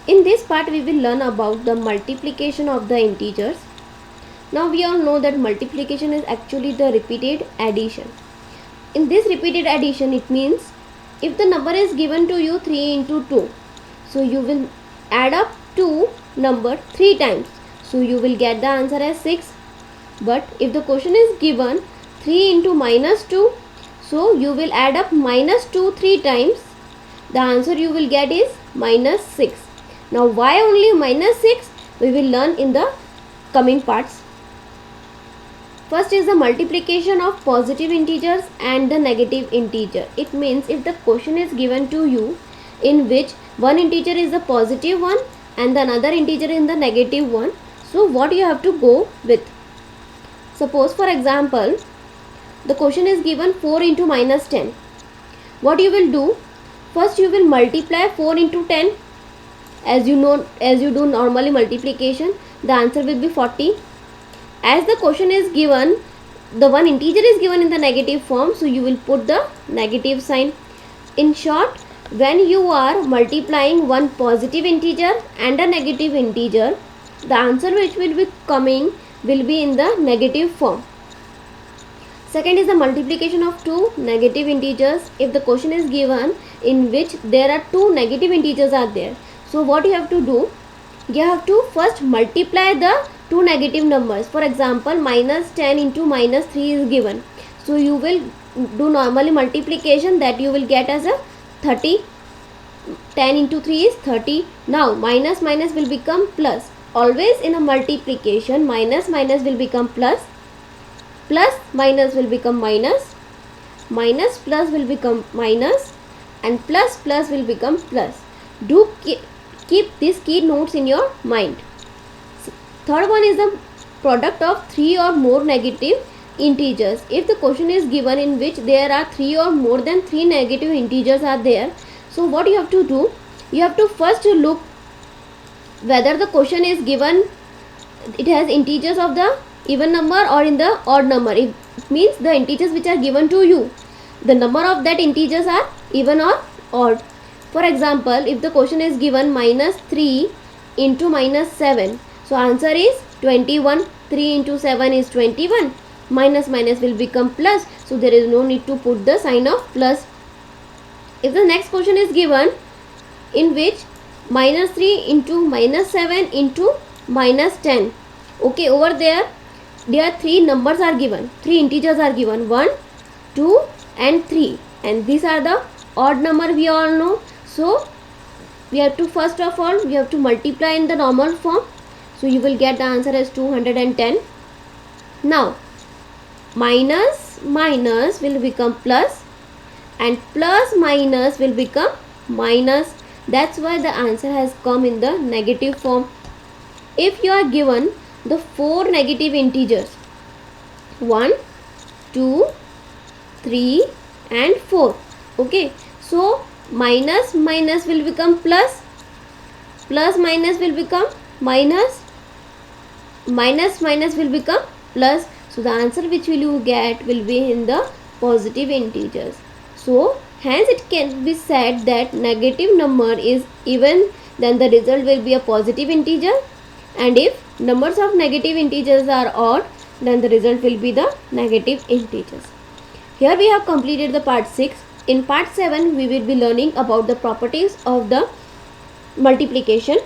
In this part we will learn about the multiplication of the integers. Now we all know that multiplication is actually the repeated addition. In this repeated addition, it means if the number is given to you 3 into 2, so you will add up two number 3 times, so you will get the answer as 6. But if the question is given 3 into minus 2, so you will add up minus 2 3 times, the answer you will get is minus 6. Now why only minus 6, we will learn in the coming parts. First is the multiplication of positive integers and the negative integer. It means if the question is given to you in which one integer is the positive one and the another integer is the negative one, so what you have to go with? Suppose for example, the question is given 4 into minus 10. What you will do? First you will multiply 4 into 10. As you know, as you do normally multiplication, the answer will be 40. As the question is given, the one integer is given in the negative form, so you will put the negative sign. In short, when you are multiplying one positive integer and a negative integer, the answer which will be coming will be in the negative form. Second is the multiplication of two negative integers. If the question is given in which there are two negative integers are there, so what you have to do? You have to first multiply the two negative numbers. For example, minus 10 into minus 3 is given. So you will do normally multiplication, that you will get as a 30. 10 into 3 is 30. Now minus minus will become plus. Always in a multiplication, minus minus will become plus. Plus minus will become minus. Minus plus will become minus. And plus plus will become plus. Do keep these key notes in your mind. Third one is the product of 3 or more negative integers. If the question is given in which there are 3 or more than 3 negative integers are there, so what you have to do? You have to first look whether the question is given, it has integers of the even number or in the odd number. It means the integers which are given to you, the number of that integers are even or odd. For example, if the question is given minus 3 into minus 7, so answer is 21. 3 into 7 is 21. Minus minus will become plus, so there is no need to put the sign of plus. If the next question is given in which minus 3 into minus 7 into minus 10, okay, over there are 3 numbers are given, 3 integers are given, 1, 2 and 3, and these are the odd number we all know. So we have to, first of all, we have to multiply in the normal form, so you will get the answer as 210. Now minus minus will become plus and plus minus will become minus. That's why the answer has come in the negative form. If you are given the 4 negative integers, 1, 2, 3 and 4, okay, so minus minus will become plus, plus minus will become minus, minus minus will become plus. So the answer which will you get will be in the positive integers. So hence it can be said that negative number is even, then the result will be a positive integer, and if numbers of negative integers are odd, then the result will be the negative integers. Here we have completed the part 6. In part 7 we will be learning about the properties of the multiplication.